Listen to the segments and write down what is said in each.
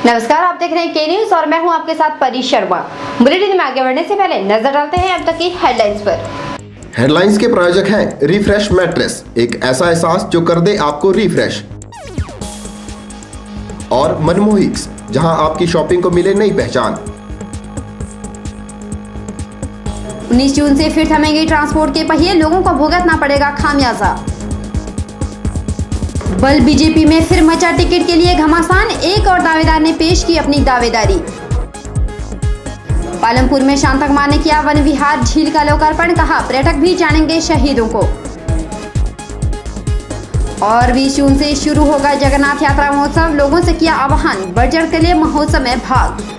नमस्कार, आप देख रहे हैं के न्यूज और मैं हूं आपके साथ परी शर्मा। बुलेटिन में आगे बढ़ने से पहले नजर डालते हैं अब तक की हेडलाइंस पर। हेडलाइंस के प्रायोजक हैं रिफ्रेश मैट्रेस, एक ऐसा एहसास जो कर दे आपको रिफ्रेश। और मनमोहिक्स, जहां आपकी शॉपिंग को मिले नई पहचान। 19 जून से फिर थमेंगे ट्रांसपोर्ट के पहिए, लोगों को भुगतना पड़ेगा खामियाजा। बल बीजेपी में फिर मचा टिकट के लिए घमासान, एक और दावेदार ने पेश की अपनी दावेदारी। पालमपुर में शांता कुमार ने किया वन विहार झील का लोकार्पण, कहा पर्यटक भी जानेंगे शहीदों को। और 20 जून से शुरू होगा जगन्नाथ यात्रा महोत्सव, लोगों से किया आह्वान बढ़ चढ़ के लिए महोत्सव में भाग।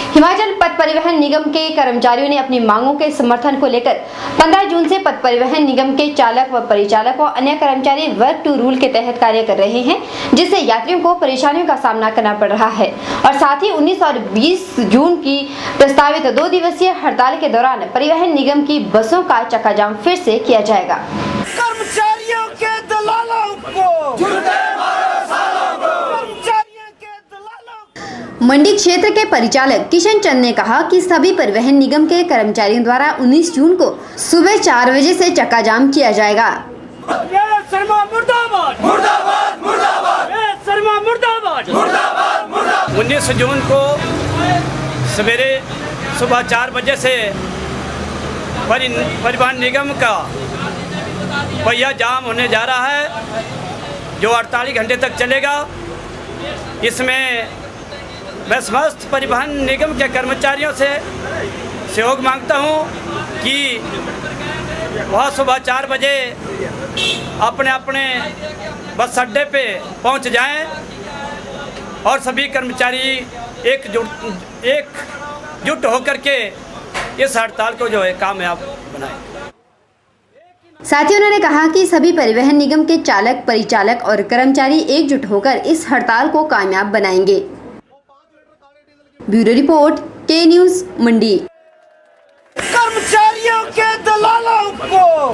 हिमाचल पथ परिवहन निगम के कर्मचारियों ने अपनी मांगों के समर्थन को लेकर 15 जून से पथ परिवहन निगम के चालक व परिचालक व अन्य कर्मचारी वर्क टू रूल के तहत कार्य कर रहे हैं, जिससे यात्रियों को परेशानियों का सामना करना पड़ रहा है। और साथ ही 19 और 20 जून की प्रस्तावित 2 दिवसीय हड़ताल के दौरान परिवहन निगम की बसों का चक्काजाम फिर से किया जाएगा। कर्मचारियों के दलालों को मंडी क्षेत्र के परिचालक किशन चंद ने कहा कि सभी परिवहन निगम के कर्मचारियों द्वारा 19 जून को सुबह 4 बजे से चक्का जाम किया जाएगा। शर्मा मुर्दाबाद, मुर्दाबाद, मुर्दाबाद, शर्मा मुर्दाबाद, मुर्दाबाद, मुर्दाबाद। 19 जून को सवेरे सुबह 4 बजे से परिवहन निगम का पहिया जाम होने जा रहा है, जो 48 घंटे तक चलेगा। इसमें मैं समस्त परिवहन निगम के कर्मचारियों से सहयोग मांगता हूं कि वह सुबह 4 बजे अपने अपने बस अड्डे पे पहुंच जाएं और सभी कर्मचारी एकजुट होकर के इस हड़ताल को जो है कामयाब बनाएं। साथ ही उन्होंने कहा कि सभी परिवहन निगम के चालक, परिचालक और कर्मचारी एकजुट होकर इस हड़ताल को कामयाब बनाएंगे। ब्यूरो रिपोर्ट, के न्यूज मंडी। कर्मचारियों के दलालों को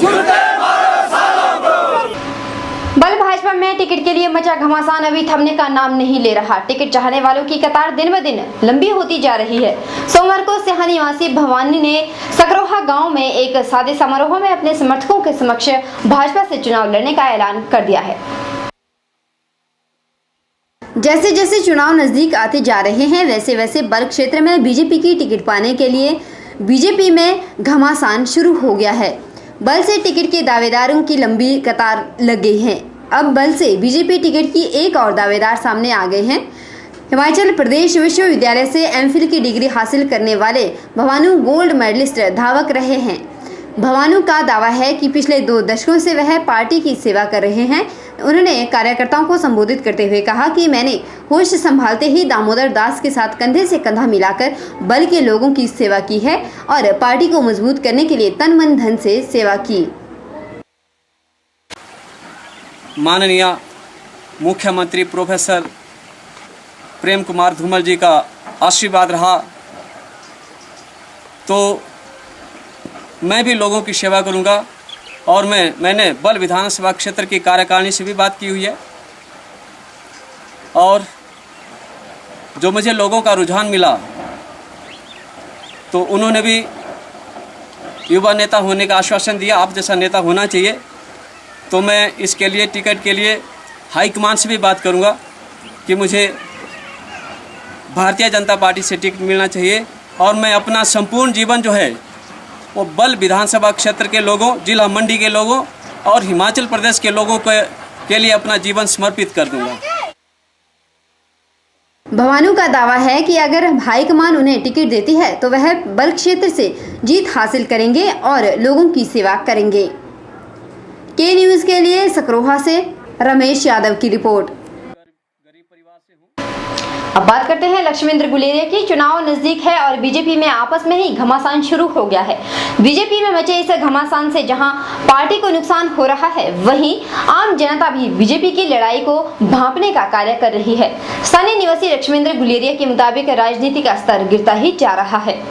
बल भाजपा में टिकट के लिए मचा घमासान अभी थमने का नाम नहीं ले रहा। टिकट चाहने वालों की कतार दिन ब दिन लंबी होती जा रही है। सोमवार को सिहा निवासी भवानी ने सकरोहा गांव में एक सादे समारोह में अपने समर्थकों के समक्ष भाजपा से चुनाव लड़ने का ऐलान कर दिया है। जैसे जैसे चुनाव नजदीक आते जा रहे हैं, वैसे वैसे बल क्षेत्र में बीजेपी की टिकट पाने के लिए बीजेपी में घमासान शुरू हो गया है। बल से टिकट के दावेदारों की लंबी कतार लग गई है। अब बल से बीजेपी टिकट की एक और दावेदार सामने आ गए हैं। हिमाचल प्रदेश विश्वविद्यालय से एमफिल की डिग्री हासिल करने वाले भवानू गोल्ड मेडलिस्ट धावक रहे हैं। भवानू का दावा है कि पिछले 2 दशकों से वह पार्टी की सेवा कर रहे हैं। उन्होंने कार्यकर्ताओं को संबोधित करते हुए कहा कि मैंने होश संभालते ही दामोदर दास के साथ कंधे से कंधा मिलाकर बल के लोगों की सेवा की है और पार्टी को मजबूत करने के लिए तन मन धन से सेवा की। माननीय मुख्यमंत्री प्रोफेसर प्रेम कुमार धूमल जी का आशीर्वाद रहा तो मैं भी लोगों की सेवा करूंगा। और मैंने बल विधानसभा क्षेत्र की कार्यकारिणी से भी बात की हुई है और जो मुझे लोगों का रुझान मिला तो उन्होंने भी युवा नेता होने का आश्वासन दिया, आप जैसा नेता होना चाहिए। तो मैं इसके लिए टिकट के लिए हाईकमान से भी बात करूंगा कि मुझे भारतीय जनता पार्टी से टिकट मिलना चाहिए और मैं अपना संपूर्ण जीवन जो है वो बल विधानसभा क्षेत्र के लोगों, जिला मंडी के लोगों और हिमाचल प्रदेश के लोगों के लिए अपना जीवन समर्पित कर दूंगा। भवानू का दावा है कि अगर हाईकमान उन्हें टिकट देती है तो वह बल क्षेत्र से जीत हासिल करेंगे और लोगों की सेवा करेंगे। के न्यूज के लिए सकरोहा से रमेश यादव की रिपोर्ट। अब बात करते हैं लक्ष्मेंद्र गुलेरिया की। चुनाव नजदीक है और बीजेपी में आपस में ही घमासान शुरू हो गया है। बीजेपी में मचे इस घमासान से जहां पार्टी को नुकसान हो रहा है, वहीं आम जनता भी बीजेपी की लड़ाई को भांपने का कार्य कर रही है। स्थानीय निवासी लक्ष्मेंद्र गुलेरिया के मुताबिक राजनीति का स्तर गिरता ही जा रहा है।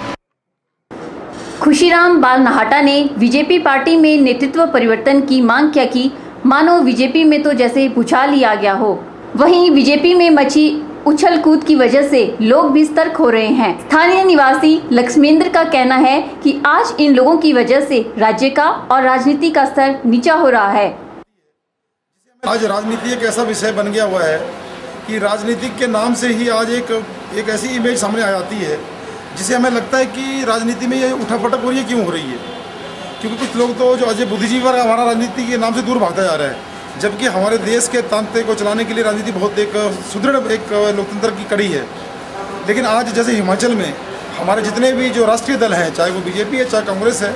खुशीराम बालनाहटा ने बीजेपी पार्टी में नेतृत्व परिवर्तन की मांग किया कि मानो बीजेपी में तो जैसे भूचाल ही आ गया हो। वहीं बीजेपी में मची उछल कूद की वजह से लोग भी सतर्क हो रहे हैं। स्थानीय निवासी लक्ष्मेंद्र का कहना है कि आज इन लोगों की वजह से राज्य का और राजनीति का स्तर नीचा हो रहा है। आज राजनीति एक ऐसा विषय बन गया हुआ है कि राजनीतिक के नाम से ही आज एक ऐसी इमेज सामने आ जाती है जिसे हमें लगता है कि राजनीति में ये उठापटक हो रही है, क्यों हो रही है। क्योंकि कुछ लोग तो जो अजय बुद्धिजीवी वर्ग हमारा राजनीति के नाम से दूर भागता जा रहा है, जबकि हमारे देश के तंत्र को चलाने के लिए राजनीति बहुत एक सुदृढ़ एक लोकतंत्र की कड़ी है। लेकिन आज जैसे हिमाचल में हमारे जितने भी जो राष्ट्रीय दल हैं, चाहे वो बीजेपी है चाहे कांग्रेस है,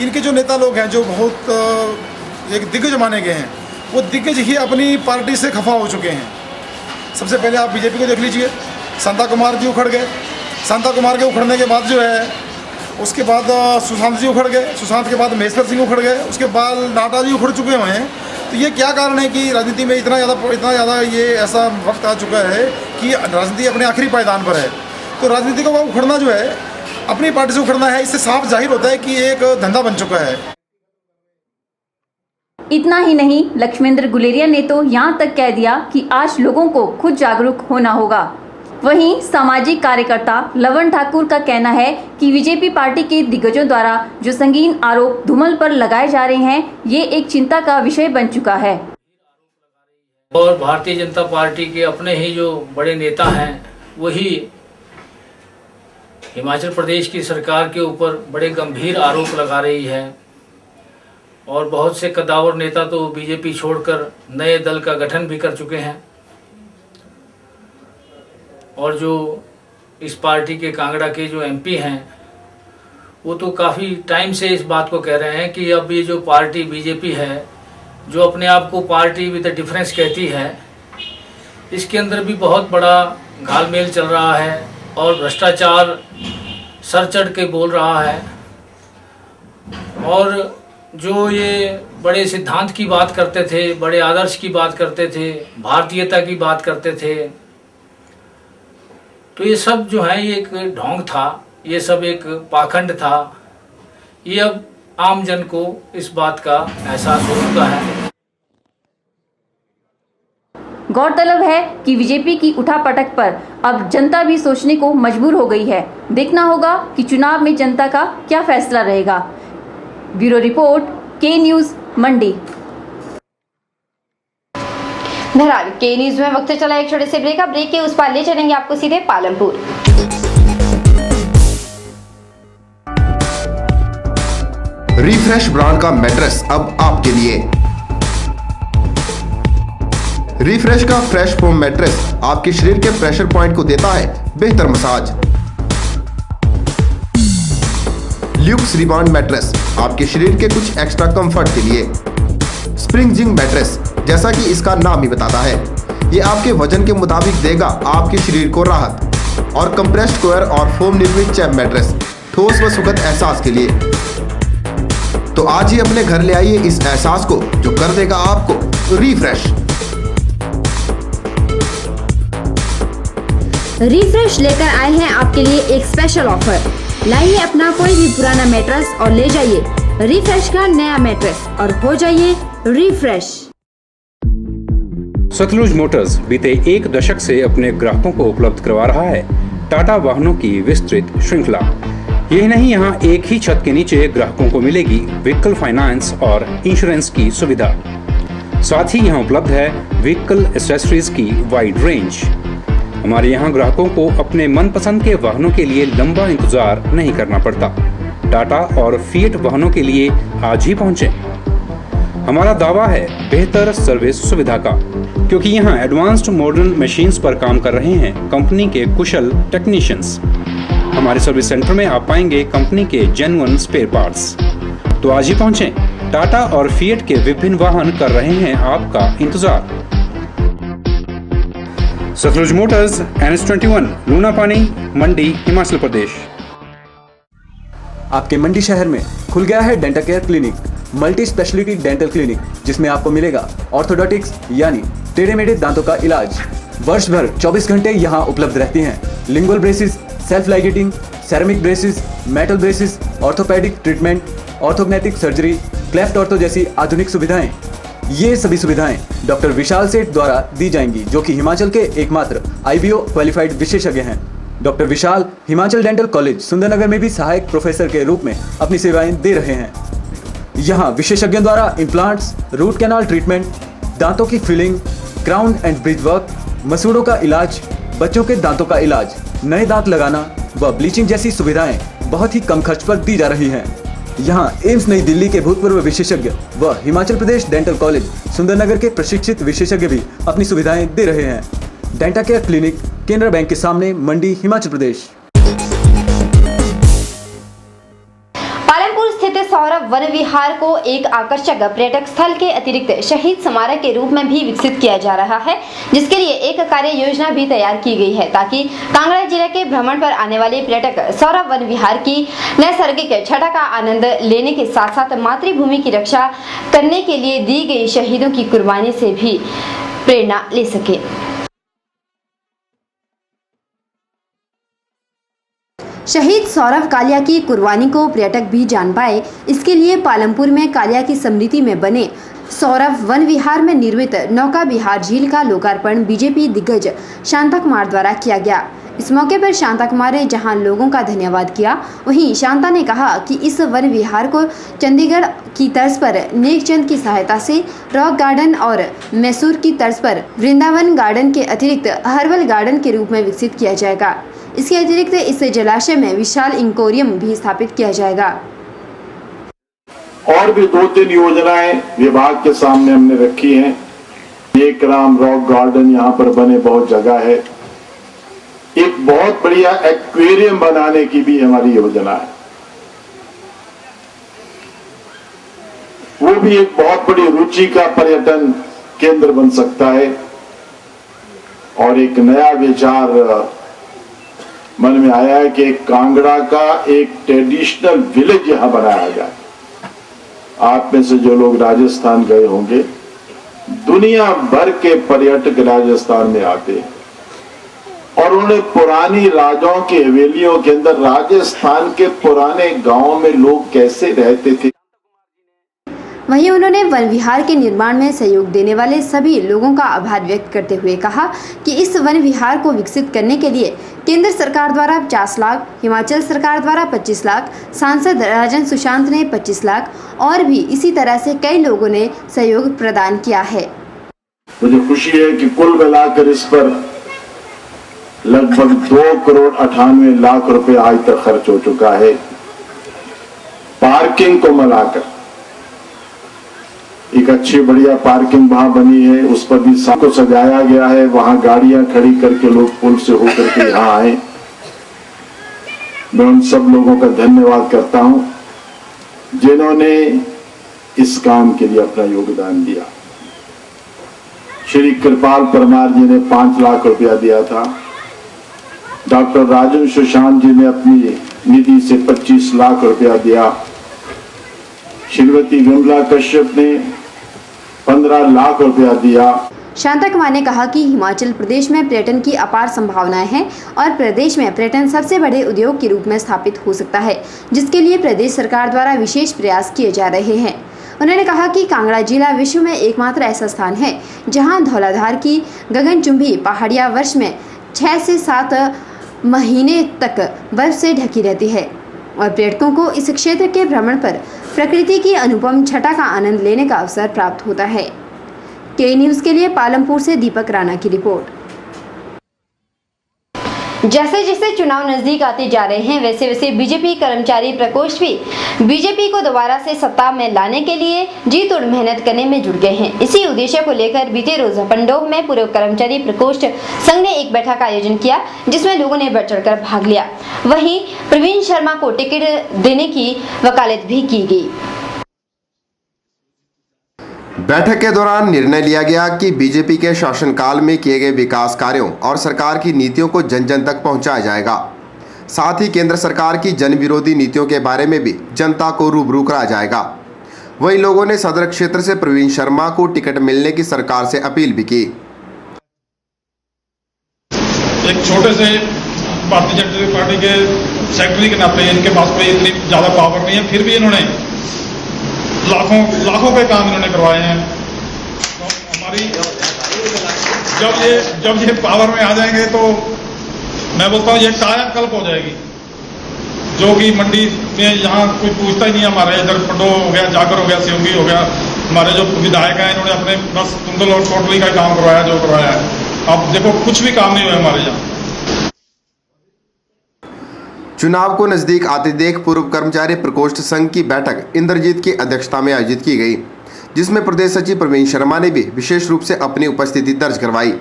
इनके जो नेता लोग हैं जो बहुत एक दिग्गज माने गए हैं, वो दिग्गज ही अपनी पार्टी से खफा हो चुके हैं। सबसे पहले आप बीजेपी को देख लीजिए, शांता कुमार जी उखड़ गए। शांता कुमार के उखड़ने के बाद जो है उसके बाद सुशांत जी उखड़ गए। सुशांत के बाद महेश्वर सिंह उखड़ गए। उसके बाद नाटा जी उखड़ चुके हुए हैं। तो ये क्या कारण है कि राजनीति में इतना ज़्यादा ये ऐसा वक्त आ चुका है कि राजनीति अपने आखिरी पायदान पर है। तो राजनीति का उखड़ना जो है अपनी पार्टी से उखड़ना है, इससे साफ जाहिर होता है कि एक धंधा बन चुका है। इतना ही नहीं, लक्ष्मेंद्र गुलेरिया ने तो यहाँ तक कह दिया कि आज लोगों को खुद जागरूक होना होगा। वहीं सामाजिक कार्यकर्ता लवन ठाकुर का कहना है कि बीजेपी पार्टी के दिग्गजों द्वारा जो संगीन आरोप धूमल पर लगाए जा रहे हैं, ये एक चिंता का विषय बन चुका है। और भारतीय जनता पार्टी के अपने ही जो बड़े नेता हैं वही हिमाचल प्रदेश की सरकार के ऊपर बड़े गंभीर आरोप लगा रही है। और बहुत से कदावर नेता तो बीजेपी छोड़कर नए दल का गठन भी कर चुके हैं। और जो इस पार्टी के कांगड़ा के जो एमपी हैं वो तो काफ़ी टाइम से इस बात को कह रहे हैं कि अब ये जो पार्टी बीजेपी है, जो अपने आप को पार्टी विद द डिफरेंस कहती है, इसके अंदर भी बहुत बड़ा घालमेल चल रहा है और भ्रष्टाचार सर चढ़ के बोल रहा है। और जो ये बड़े सिद्धांत की बात करते थे, बड़े आदर्श की बात करते थे, भारतीयता की बात करते थे, तो ये सब जो है ये एक ढोंग था, ये सब एक पाखंड था। ये अब आम जन को इस बात का एहसास हो चुका है। गौरतलब है कि बीजेपी की उठापटक पर अब जनता भी सोचने को मजबूर हो गई है। देखना होगा कि चुनाव में जनता का क्या फैसला रहेगा। ब्यूरो रिपोर्ट, के न्यूज़, मंडी। बहरहाल के न्यूज़ में वक्त चला एक छोटे से ब्रेक का। ब्रेक के उस पार ले चलेंगे आपको सीधे पालमपुर। रिफ्रेश ब्रांड का मैट्रेस अब आपके लिए। रिफ्रेश का फ्रेश फोम मैट्रेस आपके शरीर के प्रेशर पॉइंट को देता है बेहतर मसाज। ल्यूक्स रिबाउंड मैट्रेस आपके शरीर के कुछ एक्स्ट्रा कंफर्ट के लिए। स्प्रिंग जिंक मैट्रेस, जैसा कि इसका नाम ही बताता है, ये आपके वजन के मुताबिक देगा आपके शरीर को राहत। और कंप्रेस्ड कोयर और फोम निर्मित चैप मैट्रेस ठोस व सुखद एहसास के लिए। तो आज ही अपने घर ले आइए इस एहसास को जो कर देगा आपको रिफ्रेश। रिफ्रेश लेकर आए हैं आपके लिए एक स्पेशल ऑफर। लाइए अपना कोई भी पुराना मैट्रेस और ले जाइए रिफ्रेश का नया मैट्रेस और हो जाइए रिफ्रेश। सतलुज मोटर्स बीते एक दशक से अपने ग्राहकों को उपलब्ध करवा रहा है टाटा वाहनों की विस्तृत श्रृंखला। यही नहीं, यहाँ एक ही छत के नीचे ग्राहकों को मिलेगी व्हीकल फाइनेंस और इंश्योरेंस की सुविधा। साथ ही यहाँ उपलब्ध है व्हीकल एक्सेसरीज की वाइड रेंज। हमारे यहाँ ग्राहकों को अपने मनपसंद के वाहनों के लिए लंबा इंतजार नहीं करना पड़ता। टाटा और फिएट वाहनों के लिए आज ही पहुँचें। हमारा दावा है बेहतर सर्विस सुविधा का, क्योंकि यहाँ एडवांस्ड मॉडर्न मशीन्स पर काम कर रहे हैं कंपनी के कुशल टेक्नीशियंस। हमारे सर्विस सेंटर में आप पाएंगे कंपनी के जेन्युइन स्पेयर पार्ट्स। तो आज ही पहुँचें। टाटा और फिएट के विभिन्न वाहन कर रहे हैं आपका इंतजार। सतलुज मोटर्स, NH21, लूनापानी, मंडी, हिमाचल प्रदेश। आपके मंडी शहर में खुल गया है dental care clinic, multi speciality dental clinic, जिसमें आपको मिलेगा ऑर्थोडोंटिक्स यानी टेढ़े मेढ़े दांतों का इलाज। वर्ष भर 24 घंटे यहाँ उपलब्ध रहती हैं। Lingual braces, self ligating, ceramic braces, metal braces, orthopaedic treatment, orthognathic surgery, cleft ortho जैसी आधुनिक सुविधाएं। ये सभी सुविधाएं डॉक्टर विशाल सेठ द्वारा दी जाएंगी, जो कि हिमाचल के एकमात्र IBO क्वालिफाइड विशेषज्ञ हैं। डॉक्टर विशाल हिमाचल डेंटल कॉलेज सुंदरनगर में भी सहायक प्रोफेसर के रूप में अपनी सेवाएं दे रहे हैं। यहाँ विशेषज्ञों द्वारा इम्प्लांट्स, रूट कैनाल ट्रीटमेंट, दांतों की filling, crown and bridge work, मसूड़ों का इलाज, बच्चों के दांतों का इलाज, नए दांत लगाना व ब्लीचिंग जैसी सुविधाएं बहुत ही कम खर्च पर दी जा रही हैं। यहाँ एम्स नई दिल्ली के भूतपूर्व विशेषज्ञ व हिमाचल प्रदेश डेंटल कॉलेज सुंदरनगर के प्रशिक्षित विशेषज्ञ भी अपनी सुविधाएं दे रहे हैं। Denta care clinic, Canara bank के सामने, मंडी, हिमाचल प्रदेश। पालमपुर स्थित सौरभ वन विहार को एक आकर्षक पर्यटक स्थल के अतिरिक्त शहीद स्मारक के रूप में भी विकसित किया जा रहा है, जिसके लिए एक कार्य योजना भी तैयार की गई है, ताकि कांगड़ा जिले के भ्रमण पर आने वाले पर्यटक सौरभ वन विहार की नैसर्गिक छटा का आनंद लेने के साथ साथ मातृभूमि की रक्षा करने के लिए दी गई शहीदों की कुर्बानी से भी प्रेरणा ले सके। शहीद सौरभ कालिया की कुर्बानी को पर्यटक भी जान पाए, इसके लिए पालमपुर में कालिया की स्मृति में बने सौरभ वन विहार में निर्मित नौका विहार झील का लोकार्पण बीजेपी दिग्गज शांता कुमार द्वारा किया गया। इस मौके पर शांता कुमार ने जहां लोगों का धन्यवाद किया, वहीं शांता ने कहा कि इस वन विहार को चंडीगढ़ की तर्ज पर नेकचंद की सहायता से रॉक गार्डन और मैसूर की तर्ज पर वृंदावन गार्डन के अतिरिक्त हर्बल गार्डन के रूप में विकसित किया जाएगा। इसके अतिरिक्त इस जलाशय में विशाल इंकोरियम भी स्थापित किया जाएगा। और भी 2-3 योजनाएं विभाग के सामने हमने रखी हैं। एक राम रॉक गार्डन यहाँ पर बने, बहुत जगह है। एक बहुत बढ़िया एक्वेरियम बनाने की भी हमारी योजना है, वो भी एक बहुत बड़ी रुचि का पर्यटन केंद्र बन सकता है। और एक नया विचार मन में आया है कि कांगड़ा का एक ट्रेडिशनल विलेज यहां बनाया जाए। आप में से जो लोग राजस्थान गए होंगे, दुनिया भर के पर्यटक राजस्थान में आते हैं और उन्हें पुरानी राजाओं की हवेलियों के अंदर राजस्थान के पुराने गांवों में लोग कैसे रहते थे। वहीं उन्होंने वन विहार के निर्माण में सहयोग देने वाले सभी लोगों का आभार व्यक्त करते हुए कहा कि इस वन विहार को विकसित करने के लिए केंद्र सरकार द्वारा 50 लाख, हिमाचल सरकार द्वारा 25 लाख, सांसद राजन सुशांत ने 25 लाख और भी इसी तरह से कई लोगों ने सहयोग प्रदान किया है। मुझे खुशी है कि कुल मिलाकर इस पर लगभग 2,98,00,000 रुपए आज तक खर्च हो चुका है। पार्किंग को मिलाकर एक अच्छी बढ़िया पार्किंग वहां बनी है, उस पर भी सबको सजाया गया है। वहां गाड़ियां खड़ी करके लोग पुल से होकर के यहां आए। मैं उन सब लोगों का धन्यवाद करता हूं जिन्होंने इस काम के लिए अपना योगदान दिया। श्री कृपाल परमार जी ने 5 लाख रुपया दिया था। डॉक्टर राजन सुशांत जी ने अपनी निधि से 25 लाख रुपया दिया। श्रीमती विमला कश्यप ने 15 लाख रुपया दिया। शांता कुमार ने कहा कि हिमाचल प्रदेश में पर्यटन की अपार संभावनाएं हैं और प्रदेश में पर्यटन सबसे बड़े उद्योग के रूप में स्थापित हो सकता है, जिसके लिए प्रदेश सरकार द्वारा विशेष प्रयास किए जा रहे हैं। उन्होंने कहा कि कांगड़ा जिला विश्व में एकमात्र ऐसा स्थान है जहां धौलाधार की गगनचुंबी पहाड़ियां वर्ष में 6 से 7 महीने तक बर्फ से ढकी रहती है और पर्यटकों को इस क्षेत्र के भ्रमण पर प्रकृति की अनुपम छटा का आनंद लेने का अवसर प्राप्त होता है। के न्यूज़ के लिए पालमपुर से दीपक राणा की रिपोर्ट। जैसे जैसे चुनाव नजदीक आते जा रहे हैं, वैसे वैसे बीजेपी कर्मचारी प्रकोष्ठ भी बीजेपी को दोबारा से सत्ता में लाने के लिए जी तोड़ मेहनत करने में जुट गए हैं। इसी उद्देश्य को लेकर बीते रोज पंडोह में पूर्व कर्मचारी प्रकोष्ठ संघ ने एक बैठक का आयोजन किया, जिसमें लोगों ने बढ़ चढ़कर भाग लिया। वहीं प्रवीण शर्मा को टिकट देने की वकालत भी की गई। बैठक के दौरान निर्णय लिया गया कि बीजेपी के शासनकाल में किए गए विकास कार्यों और सरकार की नीतियों को जन जन तक पहुंचाया जाएगा। साथ ही केंद्र सरकार की जन विरोधी नीतियों के बारे में भी जनता को रूबरू कराया जाएगा। वहीं लोगों ने सदर क्षेत्र से प्रवीण शर्मा को टिकट मिलने की सरकार से अपील भी की। एक छोटे से भारतीय जनता पार्टी के सेक्रेटरी के नाते इनके पास कोई इतनी ज्यादा पावर नहीं है, फिर भी इन्होंने लाखों के काम इन्होंने करवाए हैं। हमारी जब ये पावर में आ जाएंगे तो मैं बोलता हूँ ये कायाकल्प हो जाएगी, जो कि मंडी में यहाँ कोई पूछता ही नहीं। हमारे इधर पटो हो गया, जाकर हो गया, सिवगी हो गया, हमारे जो विधायक हैं इन्होंने अपने बस कुंदल और टोटली का काम करवाया जो करवाया है। अब देखो कुछ भी काम नहीं हुआ हमारे यहाँ। चुनाव को नजदीक आते देख पूर्व कर्मचारी प्रकोष्ठ संघ की बैठक इंद्रजीत की अध्यक्षता में आयोजित की गई, जिसमें प्रदेश सचिव प्रवीण शर्मा ने भी विशेष रूप से अपनी उपस्थिति दर्ज करवाई।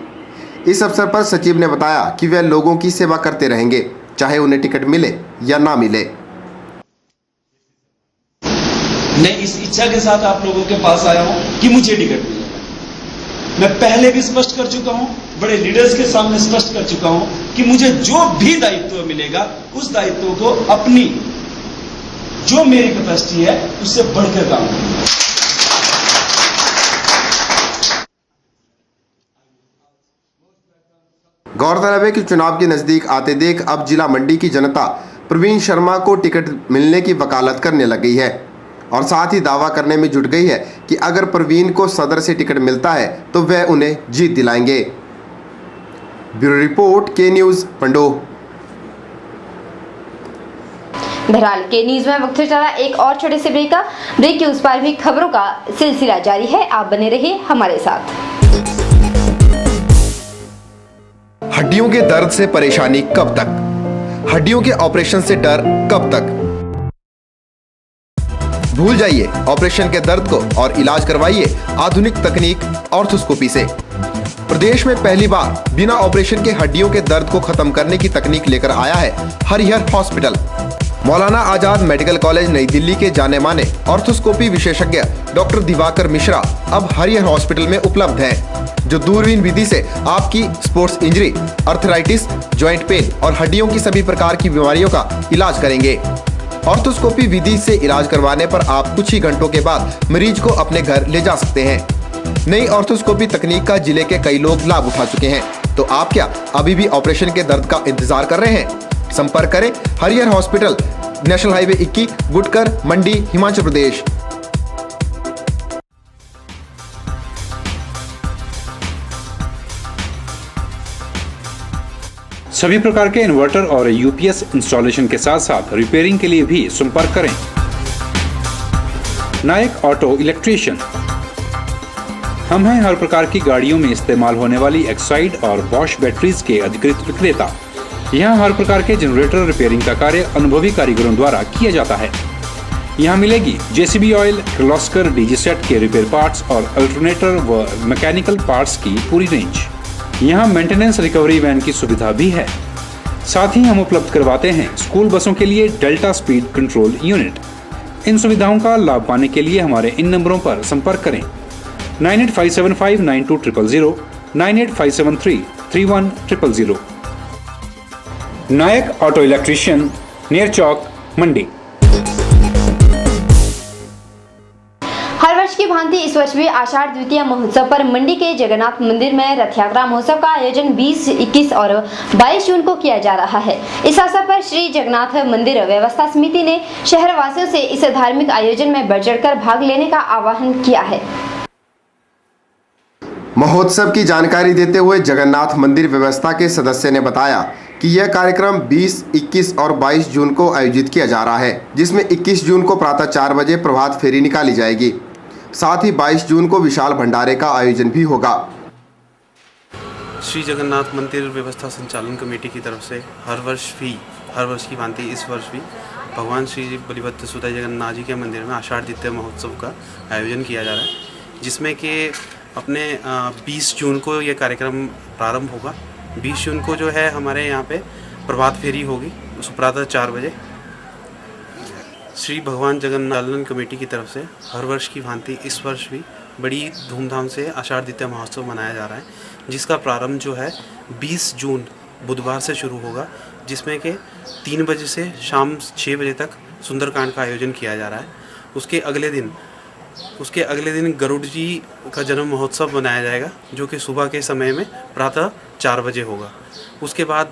इस अवसर पर सचिव ने बताया कि वे लोगों की सेवा करते रहेंगे, चाहे उन्हें टिकट मिले या ना मिले। मैं इस इच्छा के साथ आप लोगों के पास आया हूं कि मुझे टिकट मिले। मैं पहले भी स्पष्ट कर चुका हूं, बड़े लीडर्स के सामने स्पष्ट कर चुका हूं कि मुझे जो भी दायित्व मिलेगा उस दायित्व को अपनी जो मेरी कैपेसिटी है उससे बढ़कर काम करूंगा। गौरतलब है कि चुनाव के नजदीक आते देख अब जिला मंडी की जनता प्रवीण शर्मा को टिकट मिलने की वकालत करने लग गई है और साथ ही दावा करने में जुट गई है कि अगर प्रवीण को सदर से टिकट मिलता है तो वह उन्हें जीत दिलाएंगे। ब्यूरो रिपोर्ट, के न्यूज़, पंडोह। बहरहाल के न्यूज में वक्त चला एक और छोटे से ब्रेक के उस पार भी खबरों का सिलसिला जारी है। आप बने रहिए हमारे साथ। हड्डियों के दर्द से परेशानी कब तक? हड्डियों के ऑपरेशन से डर कब तक? भूल जाइए ऑपरेशन के दर्द को और इलाज करवाइए आधुनिक तकनीक ऑर्थोस्कोपी से। प्रदेश में पहली बार बिना ऑपरेशन के हड्डियों के दर्द को खत्म करने की तकनीक लेकर आया है Harihar hospital. Maulana Azad medical college नई दिल्ली के जाने माने ऑर्थोस्कोपी विशेषज्ञ डॉक्टर दिवाकर मिश्रा अब हरिहर हॉस्पिटल में उपलब्ध हैं, जो दूरबीन विधि से आपकी sports injury, arthritis, joint pain और हड्डियों की सभी प्रकार की बीमारियों का इलाज करेंगे। ऑर्थोस्कोपी विधि से इलाज करवाने पर आप कुछ ही घंटों के बाद मरीज को अपने घर ले जा सकते हैं। नई ऑर्थोस्कोपी तकनीक का जिले के कई लोग लाभ उठा चुके हैं, तो आप क्या अभी भी ऑपरेशन के दर्द का इंतजार कर रहे हैं? संपर्क करें Harihar hospital, national highway 21, Gutkar, मंडी, हिमाचल प्रदेश। सभी प्रकार के इन्वर्टर और यूपीएस इंस्टॉलेशन के साथ साथ रिपेयरिंग के लिए भी संपर्क करें। नायक ऑटो इलेक्ट्रीशियन। हम हैं हर प्रकार की गाड़ियों में इस्तेमाल होने वाली एक्साइड और बॉश बैटरीज के अधिकृत विक्रेता। यहाँ हर प्रकार के जनरेटर रिपेयरिंग का कार्य अनुभवी कारीगरों द्वारा किया जाता है। यहाँ मिलेगी JCB oil, Kirloskar DG set के रिपेयर पार्ट्स और अल्टरनेटर व मैकेनिकल पार्ट्स की पूरी रेंज। यहाँ मेंटेनेंस रिकवरी वैन की सुविधा भी है। साथ ही हम उपलब्ध करवाते हैं स्कूल बसों के लिए डेल्टा स्पीड कंट्रोल यूनिट। इन सुविधाओं का लाभ पाने के लिए हमारे इन नंबरों पर संपर्क करें 9857592000, 9857331000। नायक ऑटो इलेक्ट्रीशियन, नियर चौक, मंडी। हर वर्ष की भांति इस वर्ष भी आषाढ़ द्वितीया महोत्सव पर मंडी के जगन्नाथ मंदिर में रथ यात्रा महोत्सव का आयोजन 20, 21 और 22 जून को किया जा रहा है। इस अवसर पर श्री जगन्नाथ मंदिर व्यवस्था समिति ने शहर वासियों से इस धार्मिक आयोजन में बढ़ चढ़कर भाग लेने का आह्वान किया है। महोत्सव की जानकारी देते हुए जगन्नाथ मंदिर व्यवस्था के सदस्य ने बताया कि यह कार्यक्रम 20, 21 और 22 जून को आयोजित किया जा रहा है, जिसमें 21 जून को प्रातः 4 बजे प्रभात फेरी निकाली जाएगी। साथ ही 22 जून को विशाल भंडारे का आयोजन भी होगा। श्री जगन्नाथ मंदिर व्यवस्था संचालन कमेटी की तरफ से हर वर्ष की भांति इस वर्ष भी भगवान श्री बलिभद्र सुधा जगन्नाथ जी के मंदिर में आषाढ़ द्वितीया महोत्सव का आयोजन किया जा रहा है, जिसमें कि अपने 20 जून को ये कार्यक्रम प्रारंभ होगा। 20 जून को जो है हमारे यहाँ पे प्रभात फेरी होगी प्रातः 4 बजे। श्री भगवान जगन्नाथ कमेटी की तरफ से हर वर्ष की भांति इस वर्ष भी बड़ी धूमधाम से आषाढ़ द्वितीया महोत्सव मनाया जा रहा है, जिसका प्रारंभ जो है 20 जून बुधवार से शुरू होगा, जिसमें कि 3 बजे से शाम 6 बजे तक सुंदरकांड का आयोजन किया जा रहा है। उसके अगले दिन गरुड़ जी का जन्म महोत्सव मनाया जाएगा, जो कि सुबह के समय में प्रातः 4 बजे होगा। उसके बाद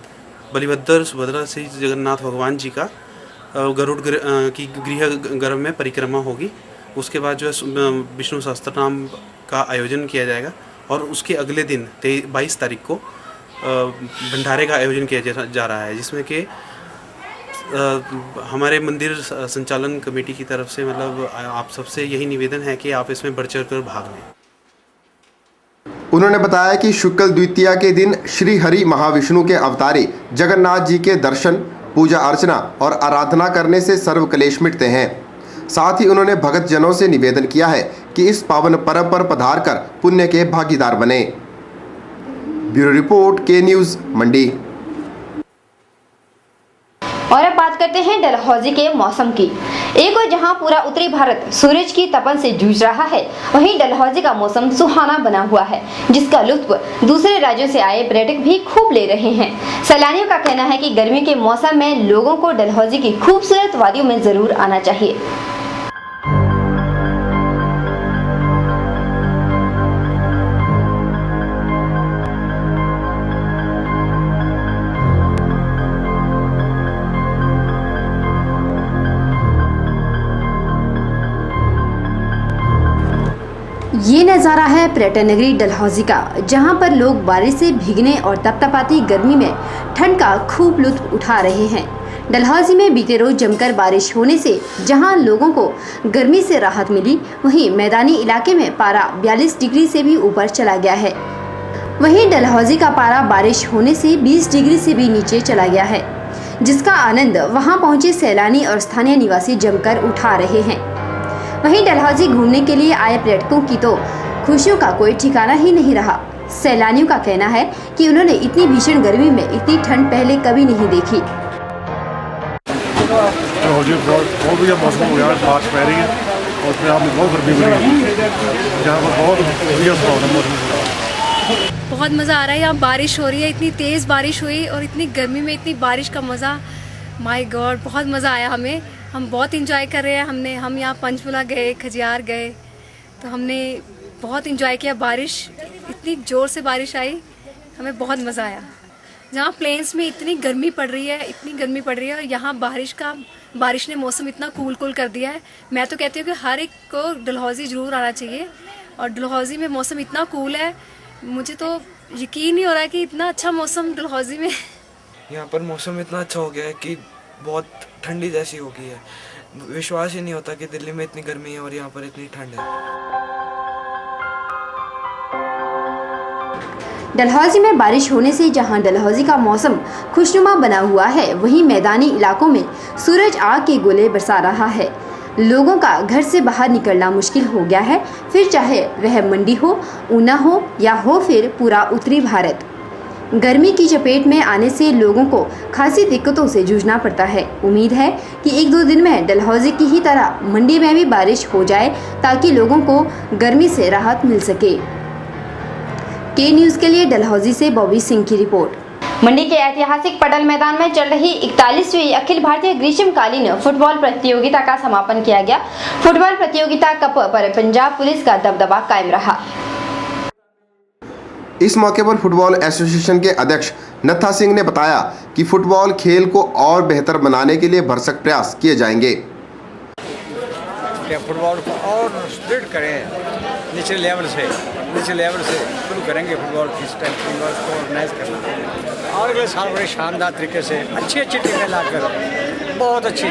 बलिभद्र सुभद्रा श्री जगन्नाथ भगवान जी का गरुड़ की गृह गर्भ में परिक्रमा होगी। उसके बाद जो है विष्णु सहस्त्रनाम का आयोजन किया जाएगा और उसके अगले दिन 22 तारीख को भंडारे का आयोजन किया जा रहा है, जिसमें कि हमारे मंदिर संचालन कमेटी की तरफ से मतलब आप सबसे यही निवेदन है कि आप इसमें बढ़ चढ़ कर भाग लें। उन्होंने बताया कि शुक्ल द्वितीया के दिन श्री हरि महाविष्णु के अवतारी जगन्नाथ जी के दर्शन, पूजा अर्चना और आराधना करने से सर्व क्लेश मिटते हैं। साथ ही उन्होंने भगत जनों से निवेदन किया है कि इस पावन पर्व पर पधार कर पुण्य के भागीदार बने। ब्यूरो रिपोर्ट, के न्यूज़, मंडी। और अब बात करते हैं डलहौजी के मौसम की। एक और जहां पूरा उत्तरी भारत सूरज की तपन से जूझ रहा है, वहीं डलहौजी का मौसम सुहाना बना हुआ है, जिसका लुत्फ दूसरे राज्यों से आए पर्यटक भी खूब ले रहे हैं। सैलानियों का कहना है कि गर्मी के मौसम में लोगों को डलहौजी की खूबसूरत वादियों में जरूर आना चाहिए। ये नज़ारा है पर्यटन नगरी डलहौजी का, जहां पर लोग बारिश से भीगने और तपतपाती गर्मी में ठंड का खूब लुत्फ उठा रहे हैं। डलहौजी में बीते रोज जमकर बारिश होने से जहां लोगों को गर्मी से राहत मिली, वहीं मैदानी इलाके में पारा 42 डिग्री से भी ऊपर चला गया है। वहीं डलहौजी का पारा बारिश होने से 20 डिग्री से भी नीचे चला गया है, जिसका आनंद वहां पहुंचे सैलानी और स्थानीय निवासी जमकर उठा रहे हैं। वहीं डलहौजी घूमने के लिए आए पर्यटकों की तो खुशियों का कोई ठिकाना ही नहीं रहा। सैलानियों का कहना है कि उन्होंने इतनी भीषण गर्मी में इतनी ठंड पहले कभी नहीं देखी। बहुत बढ़िया मौसम हो गया, बारिश पै रही है और उसमें आपने बहुत गर्मी पड़ रही है, यहाँ पर बहुत बढ़िया मौसम। बहुत मज़ा आ रहा है, यहाँ बारिश हो रही है, इतनी तेज़ बारिश हुई और इतनी गर्मी में इतनी बारिश का मज़ा, माय गॉड, बहुत मज़ा आया हमें। हम बहुत इंजॉय कर रहे हैं। हम यहाँ पंचमूला गए, खजियार गए, तो हमने बहुत इंजॉय किया। बारिश, इतनी ज़ोर से बारिश आई, हमें बहुत मज़ा आया। जहाँ प्लेन्स में इतनी गर्मी पड़ रही है और यहाँ बारिश ने मौसम इतना कूल कर दिया है। मैं तो कहती हूँ कि हर एक को डलहौजी ज़रूर आना चाहिए। और डलहौजी में मौसम इतना कूल है, मुझे तो यकीन नहीं हो रहा है कि इतना अच्छा मौसम डलहौजी में। यहाँ पर मौसम इतना अच्छा हो गया है कि बहुत ठंडी जैसी हो गई है। विश्वास ही नहीं होता कि दिल्ली में इतनी गर्मी है और यहाँ पर इतनी ठंड है। डलहौजी में बारिश होने से जहां डलहौजी का मौसम खुशनुमा बना हुआ है, वहीं मैदानी इलाकों में सूरज आग के गोले बरसा रहा है। लोगों का घर से बाहर निकलना मुश्किल हो गया है, फिर चाहे वह मंडी हो, ऊना हो या हो फिर पूरा उत्तरी भारत। गर्मी की चपेट में आने से लोगों को खासी दिक्कतों से जूझना पड़ता है। उम्मीद है कि 1-2 दिन में डलहौजी की ही तरह मंडी में भी बारिश हो जाए, ताकि लोगों को गर्मी से राहत मिल सके। के न्यूज़ के लिए डलहौजी से बॉबी सिंह की रिपोर्ट। मंडी के ऐतिहासिक पटल मैदान में चल रही 41वीं अखिल भारतीय ग्रीष्मकालीन फुटबॉल प्रतियोगिता का समापन किया गया। फुटबॉल प्रतियोगिता कप पर पंजाब पुलिस का दबदबा कायम रहा। इस मौके पर फुटबॉल एसोसिएशन के अध्यक्ष नत्था सिंह ने बताया कि फुटबॉल खेल को और बेहतर बनाने के लिए भरसक प्रयास किए जाएंगे। फुटबॉल को और सुदृढ़ करें, निचले लेवल से शुरू करेंगे फुटबॉल की स्ट्रेंथ को ऑर्गेनाइज करना, और अगले साल बड़े शानदार तरीके से अच्छी टीमें लाकर, बहुत अच्छी,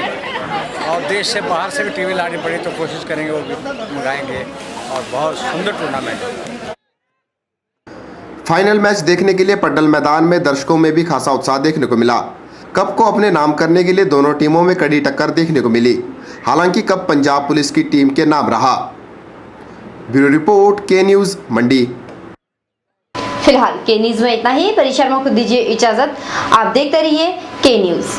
और देश से बाहर से भी टीमें लानी पड़ी तो कोशिश करेंगे, वो भी मंगाएंगे, और बहुत सुंदर टूर्नामेंट। फाइनल मैच देखने के लिए पड्डल मैदान में दर्शकों में भी खासा उत्साह देखने को मिला। कप को अपने नाम करने के लिए दोनों टीमों में कड़ी टक्कर देखने को मिली। हालांकि कप पंजाब पुलिस की टीम के नाम रहा। ब्यूरो रिपोर्ट, के न्यूज़, मंडी। फिलहाल के न्यूज़ में इतना ही। परिशर्मा को दीजिए इजाजत। आप देखते रहिए के न्यूज़।